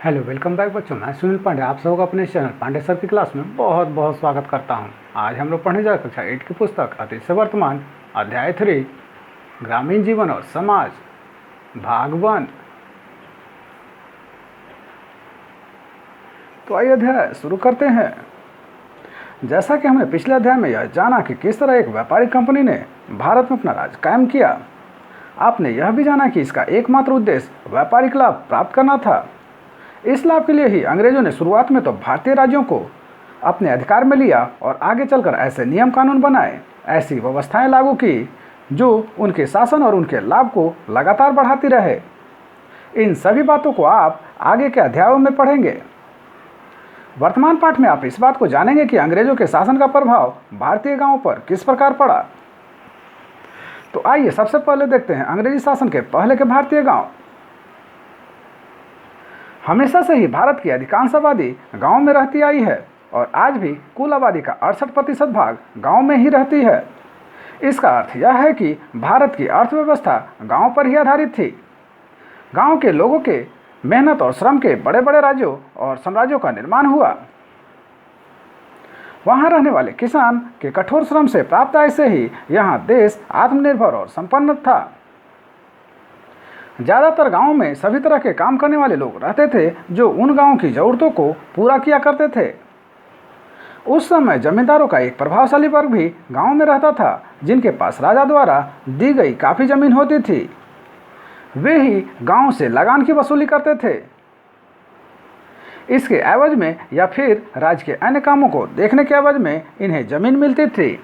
Hello, welcome back बच्चों। मैं सुनील पांडे आप सबको अपने चैनल पांडे सर की क्लास में बहुत बहुत स्वागत करता हूं। आज हम लोग पढ़ने जा रहे कक्षा 8 की पुस्तक अतीत से वर्तमान अध्याय 3 ग्रामीण जीवन और समाज भाग 1। तो आइए अध्याय शुरू करते हैं। जैसा कि हमने पिछले अध्याय में यह जाना कि किस तरह एक व्यापारिक कंपनी ने भारत में अपना राज कायम किया, आपने यह भी जाना कि इसका एकमात्र उद्देश्य व्यापारिक लाभ प्राप्त करना था। इस लाभ के लिए ही अंग्रेजों ने शुरुआत में तो भारतीय राज्यों को अपने अधिकार में लिया और आगे चलकर ऐसे नियम कानून बनाए, ऐसी व्यवस्थाएं लागू की जो उनके शासन और उनके लाभ को लगातार बढ़ाती रहे। इन सभी बातों को आप आगे के अध्यायों में पढ़ेंगे। वर्तमान पाठ में आप इस बात को जानेंगे कि अंग्रेजों के शासन का प्रभाव भारतीय गांवों पर किस प्रकार पड़ा। तो आइए सबसे पहले देखते हैं अंग्रेजी शासन के पहले के भारतीय गांव। हमेशा से ही भारत की अधिकांश आबादी गाँव में रहती आई है और आज भी कुल आबादी का 68% भाग गाँव में ही रहती है। इसका अर्थ यह है कि भारत की अर्थव्यवस्था गाँव पर ही आधारित थी। गाँव के लोगों के मेहनत और श्रम के बड़े बड़े राज्यों और साम्राज्यों का निर्माण हुआ। वहाँ रहने वाले किसान के कठोर श्रम से प्राप्त आय से ही यहाँ देश आत्मनिर्भर और संपन्न था। ज़्यादातर गांवों में सभी तरह के काम करने वाले लोग रहते थे जो उन गांवों की ज़रूरतों को पूरा किया करते थे। उस समय जमींदारों का एक प्रभावशाली वर्ग भी गांव में रहता था जिनके पास राजा द्वारा दी गई काफ़ी ज़मीन होती थी। वे ही गांव से लगान की वसूली करते थे। इसके एवज में या फिर राज्य के अन्य कामों को देखने के एवज में इन्हें ज़मीन मिलती थी।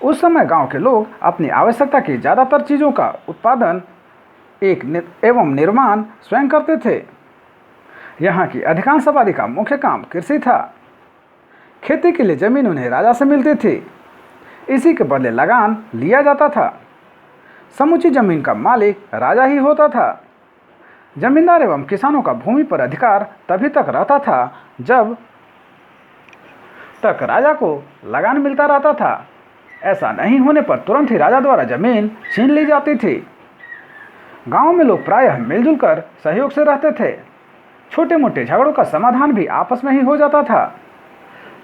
उस समय गाँव के लोग अपनी आवश्यकता की ज़्यादातर चीज़ों का उत्पादन एवं निर्माण स्वयं करते थे। यहाँ की अधिकांश आबादी का मुख्य काम कृषि था। खेती के लिए जमीन उन्हें राजा से मिलती थी। इसी के बदले लगान लिया जाता था। समूची जमीन का मालिक राजा ही होता था। जमींदार एवं किसानों का भूमि पर अधिकार तभी तक रहता था जब तक राजा को लगान मिलता रहता था। ऐसा नहीं होने पर तुरंत ही राजा द्वारा जमीन छीन ली जाती थी। गांव में लोग प्रायः मिलजुल कर सहयोग से रहते थे। छोटे मोटे झगड़ों का समाधान भी आपस में ही हो जाता था।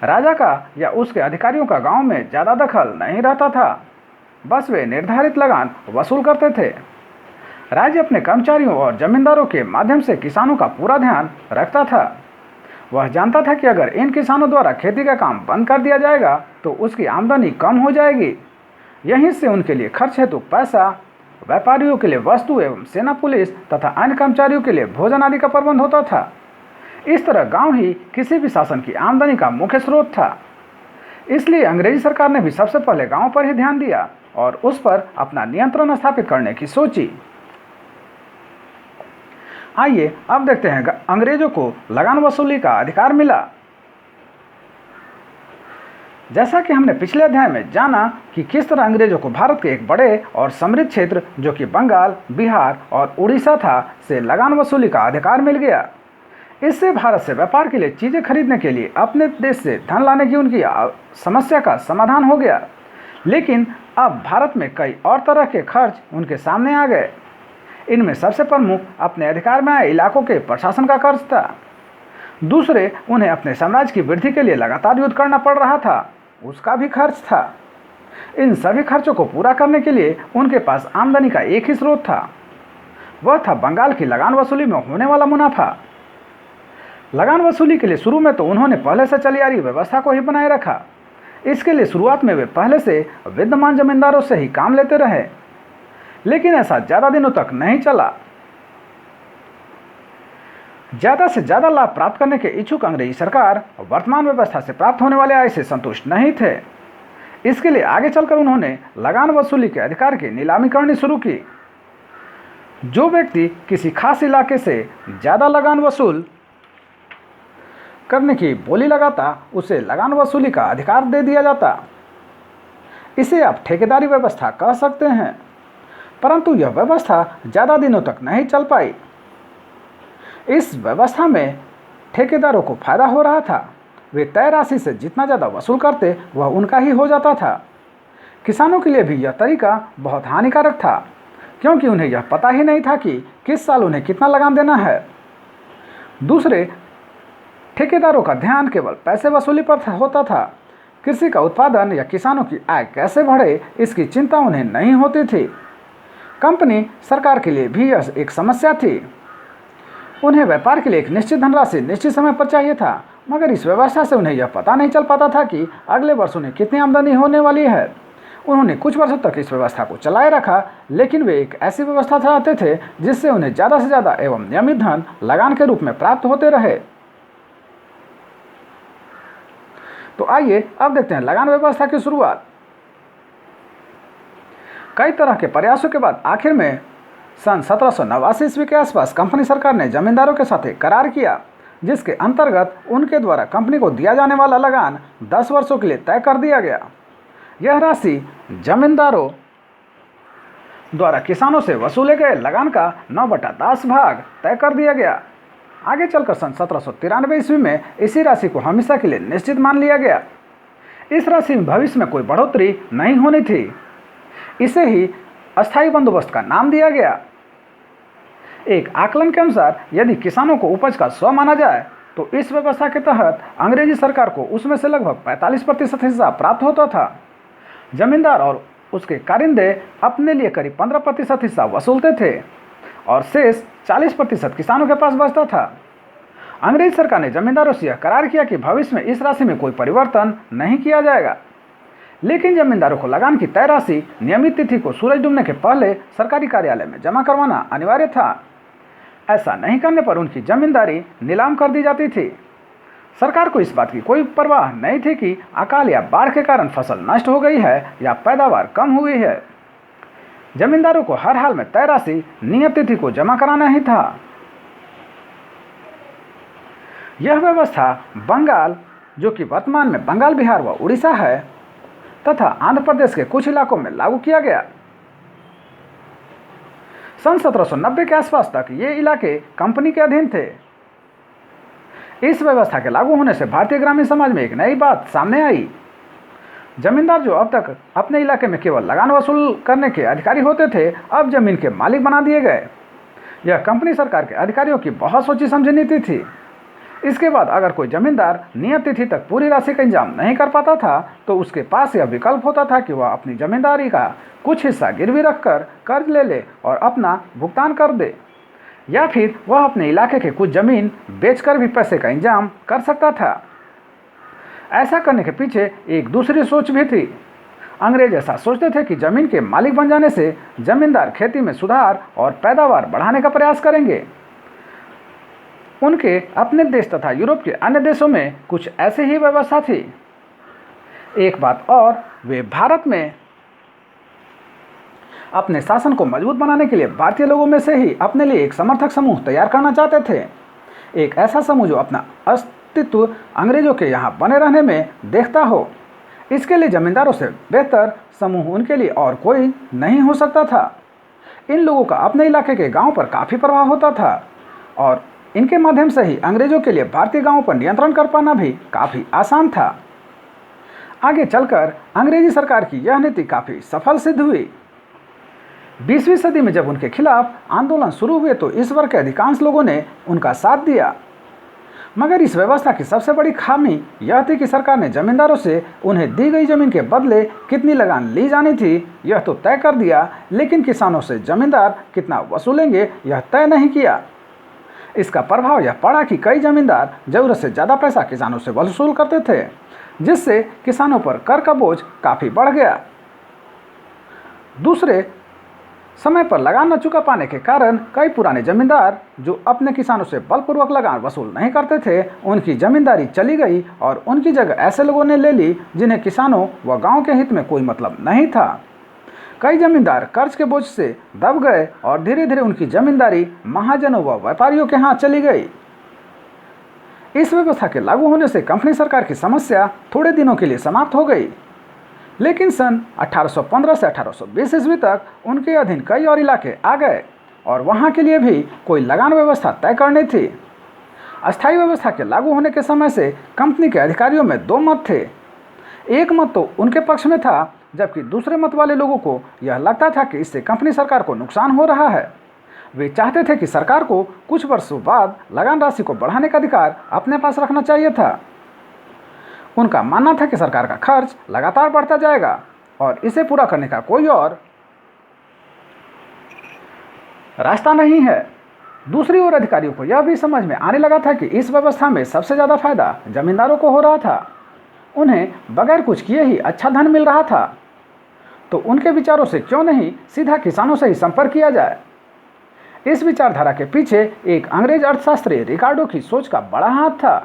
राजा का या उसके अधिकारियों का गांव में ज़्यादा दखल नहीं रहता था। बस वे निर्धारित लगान वसूल करते थे। राज्य अपने कर्मचारियों और जमींदारों के माध्यम से किसानों का पूरा ध्यान रखता था। वह जानता था कि अगर इन किसानों द्वारा खेती का काम बंद कर दिया जाएगा तो उसकी आमदनी कम हो जाएगी। यहीं से उनके लिए खर्च हेतु पैसा, व्यापारियों के लिए वस्तु एवं सेना पुलिस तथा अन्य कर्मचारियों के लिए भोजन आदि का प्रबंध होता था। इस तरह गांव ही किसी भी शासन की आमदनी का मुख्य स्रोत था। इसलिए अंग्रेजी सरकार ने भी सबसे पहले गांव पर ही ध्यान दिया और उस पर अपना नियंत्रण स्थापित करने की सोची। आइए अब देखते हैं अंग्रेजों को लगान वसूली का अधिकार मिला। जैसा कि हमने पिछले अध्याय में जाना कि किस तरह अंग्रेजों को भारत के एक बड़े और समृद्ध क्षेत्र जो कि बंगाल, बिहार और उड़ीसा था से लगान वसूली का अधिकार मिल गया। इससे भारत से व्यापार के लिए चीज़ें खरीदने के लिए अपने देश से धन लाने की उनकी समस्या का समाधान हो गया। लेकिन अब भारत में कई और तरह के खर्च उनके सामने आ गए। इनमें सबसे प्रमुख अपने अधिकार में आए इलाकों के प्रशासन का खर्च था। दूसरे, उन्हें अपने साम्राज्य की वृद्धि के लिए लगातार युद्ध करना पड़ रहा था, उसका भी खर्च था। इन सभी खर्चों को पूरा करने के लिए उनके पास आमदनी का एक ही स्रोत था। वह था बंगाल की लगान वसूली में होने वाला मुनाफा। लगान वसूली के लिए शुरू में तो उन्होंने पहले से चली आ रही व्यवस्था को ही बनाए रखा। इसके लिए शुरुआत में वे पहले से विद्यमान जमींदारों से ही काम लेते रहे, लेकिन ऐसा ज़्यादा दिनों तक नहीं चला। ज़्यादा से ज़्यादा लाभ प्राप्त करने के इच्छुक अंग्रेजी सरकार वर्तमान व्यवस्था से प्राप्त होने वाले आय से संतुष्ट नहीं थे। इसके लिए आगे चलकर उन्होंने लगान वसूली के अधिकार की नीलामी करनी शुरू की। जो व्यक्ति किसी खास इलाके से ज़्यादा लगान वसूल करने की बोली लगाता उसे लगान वसूली का अधिकार दे दिया जाता। इसे आप ठेकेदारी व्यवस्था कह सकते हैं, परंतु यह व्यवस्था ज़्यादा दिनों तक नहीं चल पाई। इस व्यवस्था में ठेकेदारों को फायदा हो रहा था। वे तय राशि से जितना ज़्यादा वसूल करते वह उनका ही हो जाता था। किसानों के लिए भी यह तरीका बहुत हानिकारक था, क्योंकि उन्हें यह पता ही नहीं था कि किस साल उन्हें कितना लगान देना है। दूसरे ठेकेदारों का ध्यान केवल पैसे वसूली पर होता था। कृषि का उत्पादन या किसानों की आय कैसे बढ़े, इसकी चिंता उन्हें नहीं होती थी। कंपनी सरकार के लिए भी यह एक समस्या थी। उन्हें व्यापार के लिए एक निश्चित धनराशि निश्चित समय पर चाहिए था, मगर इस व्यवस्था से उन्हें यह पता नहीं चल पाता था कि अगले वर्ष उन्हें कितनी आमदनी होने वाली है। उन्होंने कुछ वर्षों तक इस व्यवस्था को चलाए रखा, लेकिन वे एक ऐसी व्यवस्था चाहते थे जिससे उन्हें ज़्यादा से ज़्यादा एवं नियमित धन लगान के रूप में प्राप्त होते रहे। तो आइए अब देखते हैं लगान व्यवस्था की शुरुआत। कई तरह के प्रयासों के बाद आखिर में सन 1789 ईस्वी के आसपास कंपनी सरकार ने जमींदारों के साथ एक करार किया, जिसके अंतर्गत उनके द्वारा कंपनी को दिया जाने वाला लगान 10 वर्षों के लिए तय कर दिया गया। यह राशि जमींदारों द्वारा किसानों से वसूले गए लगान का 9/10 भाग तय कर दिया गया। आगे चलकर सन 1793 ईस्वी में इसी राशि को हमेशा के लिए निश्चित मान लिया गया। इस राशि में भविष्य में कोई बढ़ोतरी नहीं होनी थी। इसे ही अस्थायी बंदोबस्त का नाम दिया गया। एक आकलन के अनुसार यदि किसानों को उपज का 100 माना जाए तो इस व्यवस्था के तहत अंग्रेजी सरकार को उसमें से लगभग 45% हिस्सा प्राप्त होता था। जमींदार और उसके कारिंदे अपने लिए करीब 15% हिस्सा वसूलते थे और शेष 40% किसानों के पास बचता था। अंग्रेज सरकार ने जमींदारों से यह करार किया कि भविष्य में इस राशि में कोई परिवर्तन नहीं किया जाएगा, लेकिन जमींदारों को लगान की तय राशि नियमित तिथि को सूरज डूबने के पहले सरकारी कार्यालय में जमा करवाना अनिवार्य था। ऐसा नहीं करने पर उनकी जमींदारी नीलाम कर दी जाती थी। सरकार को इस बात की कोई परवाह नहीं थी कि अकाल या बाढ़ के कारण फसल नष्ट हो गई है या पैदावार कम हुई है। जमींदारों को हर हाल में तय राशि नियत तिथि को जमा कराना ही था। यह व्यवस्था बंगाल, जो कि वर्तमान में बंगाल, बिहार व उड़ीसा है, तथा आंध्र प्रदेश के कुछ इलाकों में लागू किया गया। सन 1790 के आसपास तक ये इलाके कंपनी के अधीन थे। इस व्यवस्था के लागू होने से भारतीय ग्रामीण समाज में एक नई बात सामने आई। जमींदार, जो अब तक अपने इलाके में केवल लगान वसूल करने के अधिकारी होते थे, अब जमीन के मालिक बना दिए गए। यह कंपनी सरकार के अधिकारियों की बहुत सोची समझी नीति थी। इसके बाद अगर कोई जमींदार नियत तिथि तक पूरी राशि का इंतजाम नहीं कर पाता था तो उसके पास यह विकल्प होता था कि वह अपनी जमींदारी का कुछ हिस्सा गिरवी रखकर कर्ज ले ले और अपना भुगतान कर दे, या फिर वह अपने इलाके के कुछ जमीन बेचकर भी पैसे का इंतजाम कर सकता था। ऐसा करने के पीछे एक दूसरी सोच भी थी। अंग्रेज ऐसा सोचते थे कि जमीन के मालिक बन जाने से जमींदार खेती में सुधार और पैदावार बढ़ाने का प्रयास करेंगे। उनके अपने देश तथा यूरोप के अन्य देशों में कुछ ऐसी ही व्यवस्था थी। एक बात और, वे भारत में अपने शासन को मजबूत बनाने के लिए भारतीय लोगों में से ही अपने लिए एक समर्थक समूह तैयार करना चाहते थे। एक ऐसा समूह जो अपना अस्तित्व अंग्रेजों के यहाँ बने रहने में देखता हो। इसके लिए जमींदारों से बेहतर समूह उनके लिए और कोई नहीं हो सकता था। इन लोगों का अपने इलाके के गांव पर काफ़ी प्रभाव होता था और इनके माध्यम से ही अंग्रेजों के लिए भारतीय गांवों पर नियंत्रण कर पाना भी काफ़ी आसान था। आगे चलकर अंग्रेजी सरकार की यह नीति काफ़ी सफल सिद्ध हुई। 20वीं सदी में जब उनके खिलाफ आंदोलन शुरू हुए तो इस वर्ग के अधिकांश लोगों ने उनका साथ दिया, मगर इस व्यवस्था की सबसे बड़ी खामी यह थी कि सरकार ने जमींदारों से उन्हें दी गई जमीन के बदले कितनी लगान ली जानी थी यह तो तय कर दिया, लेकिन किसानों से जमींदार कितना वसूलेंगे यह तय नहीं किया। इसका प्रभाव यह पड़ा कि कई जमींदार जरूरत से ज़्यादा पैसा किसानों से वसूल करते थे, जिससे किसानों पर कर का बोझ काफ़ी बढ़ गया। दूसरे, समय पर लगान न चुका पाने के कारण कई पुराने जमींदार जो अपने किसानों से बलपूर्वक लगान वसूल नहीं करते थे, उनकी जमींदारी चली गई और उनकी जगह ऐसे लोगों ने ले ली जिन्हें किसानों व गांव के हित में कोई मतलब नहीं था। कई जमींदार कर्ज के बोझ से दब गए और धीरे धीरे उनकी जमींदारी महाजनों व व्यापारियों के हाथ चली गई। इस व्यवस्था के लागू होने से कंपनी सरकार की समस्या थोड़े दिनों के लिए समाप्त हो गई, लेकिन सन 1815 से 1820 ईस्वी तक उनके अधीन कई और इलाके आ गए और वहाँ के लिए भी कोई लगान व्यवस्था तय करनी थी। अस्थायी व्यवस्था के लागू होने के समय से कंपनी के अधिकारियों में दो मत थे। एक मत तो उनके पक्ष में था, जबकि दूसरे मत वाले लोगों को यह लगता था कि इससे कंपनी सरकार को नुकसान हो रहा है। वे चाहते थे कि सरकार को कुछ वर्षों बाद लगान राशि को बढ़ाने का अधिकार अपने पास रखना चाहिए था। उनका मानना था कि सरकार का खर्च लगातार बढ़ता जाएगा और इसे पूरा करने का कोई और रास्ता नहीं है। दूसरी ओर अधिकारियों को यह भी समझ में आने लगा था कि इस व्यवस्था में सबसे ज़्यादा फायदा जमींदारों को हो रहा था। उन्हें बगैर कुछ किए ही अच्छा धन मिल रहा था, तो उनके विचारों से क्यों नहीं सीधा किसानों से ही संपर्क किया जाए। इस विचारधारा के पीछे एक अंग्रेज अर्थशास्त्री रिकार्डो की सोच का बड़ा हाथ था।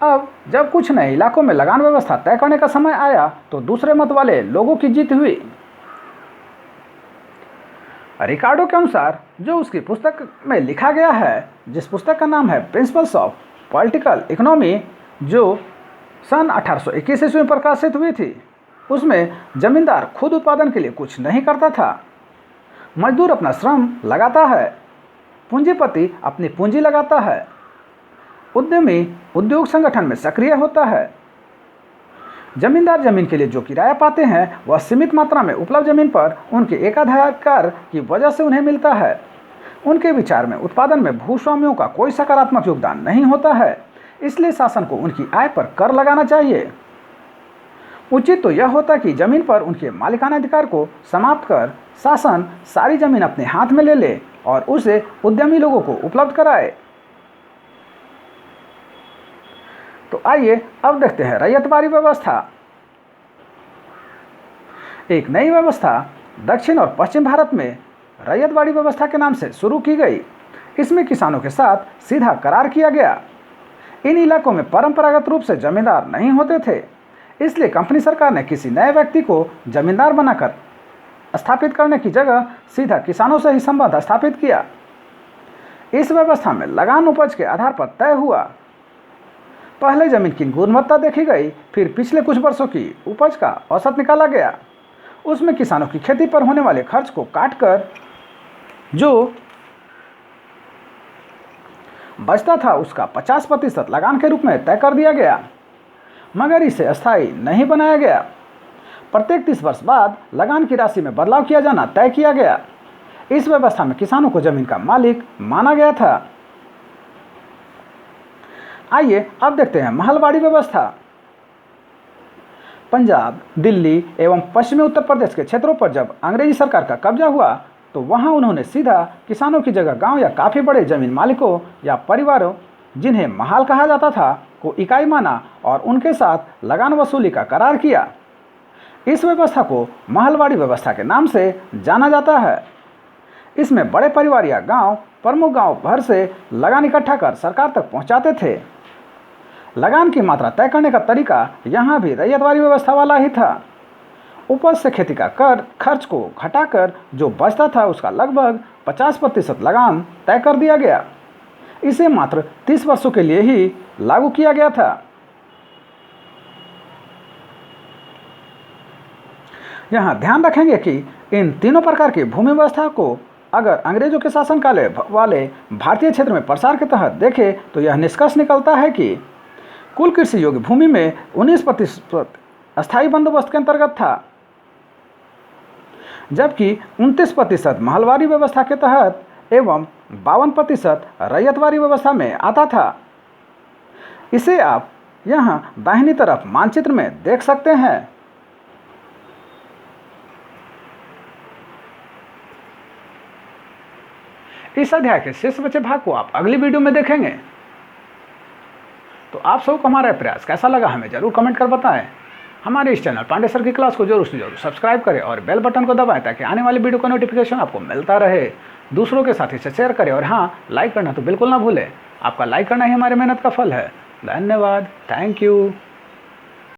अब जब कुछ नए इलाकों में लगान व्यवस्था तय करने का समय आया तो दूसरे मत वाले लोगों की जीत हुई। रिकार्डो के अनुसार जो उसकी पुस्तक में लिखा गया है, जिस पुस्तक का नाम है प्रिंसिपल्स ऑफ पॉलिटिकल इकोनॉमी, जो सन 1821 ईस्वी में प्रकाशित हुई थी, उसमें जमींदार खुद उत्पादन के लिए कुछ नहीं करता था। मजदूर अपना श्रम लगाता है, पूंजीपति अपनी पूंजी लगाता है, उद्यमी उद्योग संगठन में सक्रिय होता है। जमींदार जमीन के लिए जो किराया पाते हैं वह सीमित मात्रा में उपलब्ध जमीन पर उनके एकाधिकार की वजह से उन्हें मिलता है। उनके विचार में उत्पादन में भूस्वामियों का कोई सकारात्मक योगदान नहीं होता है, इसलिए शासन को उनकी आय पर कर लगाना चाहिए। उचित तो यह होता कि जमीन पर उनके मालिकाना अधिकार को समाप्त कर शासन सारी जमीन अपने हाथ में ले ले और उसे उद्यमी लोगों को उपलब्ध कराए। तो आइए अब देखते हैं रैयतवाड़ी व्यवस्था। एक नई व्यवस्था दक्षिण और पश्चिम भारत में रैयतवाड़ी व्यवस्था के नाम से शुरू की गई। इसमें किसानों के साथ सीधा करार किया गया। इन इलाकों में परंपरागत रूप से जमींदार नहीं होते थे, इसलिए कंपनी सरकार ने किसी नए व्यक्ति को जमींदार बनाकर स्थापित करने की जगह सीधा किसानों से ही संबंध स्थापित किया। इस व्यवस्था में लगान उपज के आधार पर तय हुआ। पहले जमीन की गुणवत्ता देखी गई, फिर पिछले कुछ वर्षों की उपज का औसत निकाला गया। उसमें किसानों की खेती पर होने वाले खर्च को काटकर जो बचता था उसका 50% लगान के रूप में तय कर दिया गया, मगर इसे अस्थायी नहीं बनाया गया। प्रत्येक 30 वर्ष बाद लगान की राशि में बदलाव किया जाना तय किया गया। इस व्यवस्था में किसानों को जमीन का मालिक माना गया था। आइए अब देखते हैं महलवाड़ी व्यवस्था। पंजाब, दिल्ली एवं पश्चिमी उत्तर प्रदेश के क्षेत्रों पर जब अंग्रेजी सरकार का कब्जा हुआ तो वहां उन्होंने सीधा किसानों की जगह गांव या काफ़ी बड़े जमीन मालिकों या परिवारों, जिन्हें महाल कहा जाता था, को इकाई माना और उनके साथ लगान वसूली का करार किया। इस व्यवस्था को महलवाड़ी व्यवस्था के नाम से जाना जाता है। इसमें बड़े परिवार या गांव प्रमुख गांव भर से लगान इकट्ठा कर सरकार तक पहुंचाते थे। लगान की मात्रा तय करने का तरीका यहाँ भी रैयतवाड़ी व्यवस्था वाला ही था। उपज से खेती का खर्च को घटाकर जो बचता था उसका लगभग 50% लगान तय कर दिया गया। इसे मात्र 30 वर्षों के लिए ही लागू किया गया था। यहाँ ध्यान रखेंगे कि इन तीनों प्रकार की भूमि व्यवस्था को अगर अंग्रेजों के शासनकाल वाले भारतीय क्षेत्र में प्रसार के तहत देखें तो यह निष्कर्ष निकलता है कि कुल कृषि योग्य भूमि में 19% अस्थायी बंदोबस्त के अंतर्गत था, जबकि 29% महलवाड़ी व्यवस्था के तहत एवं 52% रैयतवाड़ी व्यवस्था में आता था। इसे आप यहाँ दाहिनी तरफ मानचित्र में देख सकते हैं। इस अध्याय के शेष बचे भाग को आप अगली वीडियो में देखेंगे। तो आप सबको हमारा प्रयास कैसा लगा हमें जरूर कमेंट कर बताएं। हमारे इस चैनल पांडे सर की क्लास को जरूर से जरूर सब्सक्राइब करें और बेल बटन को दबाएं ताकि आने वाली वीडियो का नोटिफिकेशन आपको मिलता रहे। दूसरों के साथ इसे शेयर करें और हाँ, लाइक करना तो बिल्कुल ना भूलें। आपका लाइक करना ही हमारी मेहनत का फल है। धन्यवाद। Thank you.